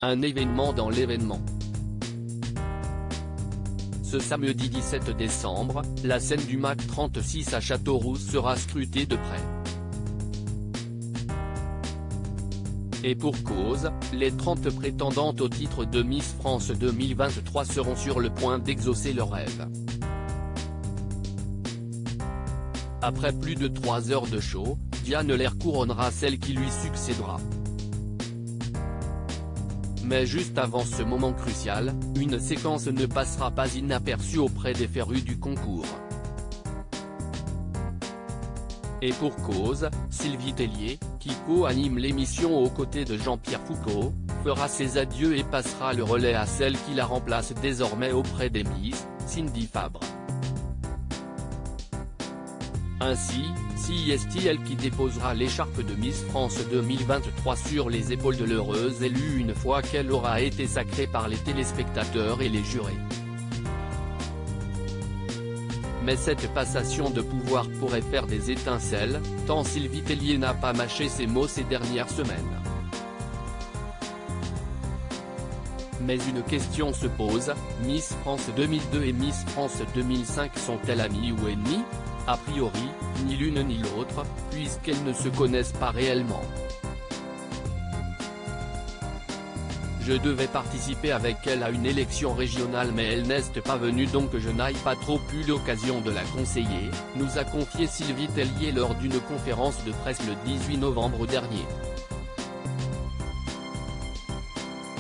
Un événement dans l'événement. Ce samedi 17 décembre, la scène du MAC 36 à Châteauroux sera scrutée de près. Et pour cause, les 30 prétendantes au titre de Miss France 2023 seront sur le point d'exaucer leur rêve. Après plus de 3 heures de show, Diane Lair couronnera celle qui lui succédera. Mais juste avant ce moment crucial, une séquence ne passera pas inaperçue auprès des férus du concours. Et pour cause, Sylvie Tellier, qui co-anime l'émission aux côtés de Jean-Pierre Foucault, fera ses adieux et passera le relais à celle qui la remplace désormais auprès des Miss, Cindy Fabre. Ainsi, c'est elle qui déposera l'écharpe de Miss France 2023 sur les épaules de l'heureuse élue une fois qu'elle aura été sacrée par les téléspectateurs et les jurés. Mais cette passation de pouvoir pourrait faire des étincelles, tant Sylvie Tellier n'a pas mâché ses mots ces dernières semaines. Mais une question se pose, Miss France 2002 et Miss France 2005 sont-elles amies ou ennemies ? A priori, ni l'une ni l'autre, puisqu'elles ne se connaissent pas réellement. Je devais participer avec elle à une élection régionale mais elle n'est pas venue donc je n'ai pas trop eu l'occasion de la conseiller, nous a confié Sylvie Tellier lors d'une conférence de presse le 18 novembre dernier.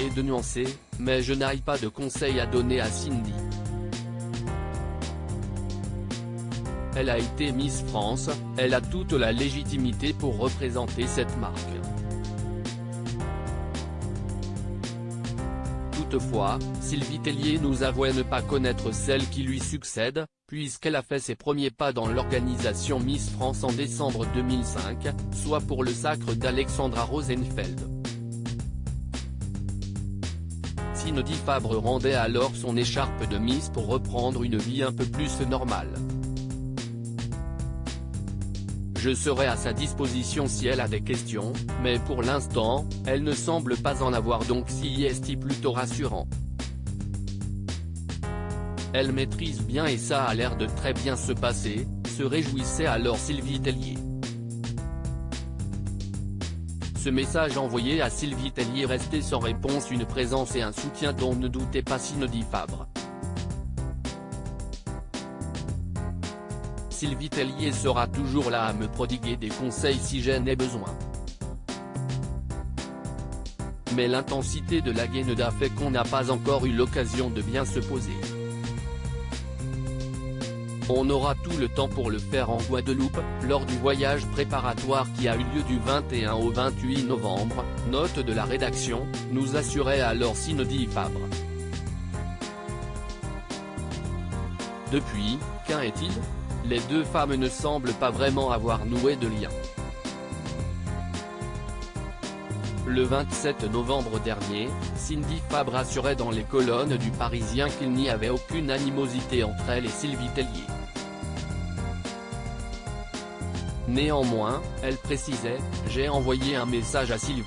Et de nuancer, mais je n'ai pas de conseils à donner à Cindy. Elle a été Miss France, elle a toute la légitimité pour représenter cette marque. Toutefois, Sylvie Tellier nous avouait ne pas connaître celle qui lui succède, puisqu'elle a fait ses premiers pas dans l'organisation Miss France en décembre 2005, soit pour le sacre d'Alexandra Rosenfeld. Cindy Fabre rendait alors son écharpe de Miss pour reprendre une vie un peu plus normale. Je serai à sa disposition si elle a des questions, mais pour l'instant, elle ne semble pas en avoir donc c'est plutôt rassurant. Elle maîtrise bien et ça a l'air de très bien se passer, se réjouissait alors Sylvie Tellier. Ce message envoyé à Sylvie Tellier restait sans réponse, une présence et un soutien dont ne doutait pas Cindy Fabre. Sylvie Tellier sera toujours là à me prodiguer des conseils si j'en ai besoin. Mais l'intensité de la gaineda fait qu'on n'a pas encore eu l'occasion de bien se poser. On aura tout le temps pour le faire en Guadeloupe, lors du voyage préparatoire qui a eu lieu du 21 au 28 novembre, note de la rédaction, nous assurait alors Cindy Fabre. Depuis, qu'en est-il ? Les deux femmes ne semblent pas vraiment avoir noué de lien. Le 27 novembre dernier, Cindy Fabre assurait dans les colonnes du Parisien qu'il n'y avait aucune animosité entre elle et Sylvie Tellier. Néanmoins, elle précisait, j'ai envoyé un message à Sylvie,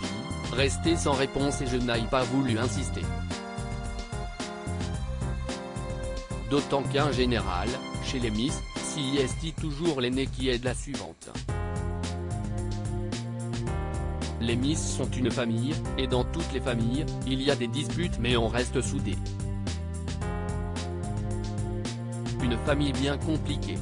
resté sans réponse et je n'ai pas voulu insister. D'autant qu'en général, chez les Miss, c'est toujours l'aîné qui est de la suivante. Les Miss sont une famille, et dans toutes les familles, il y a des disputes mais on reste soudés. Une famille bien compliquée.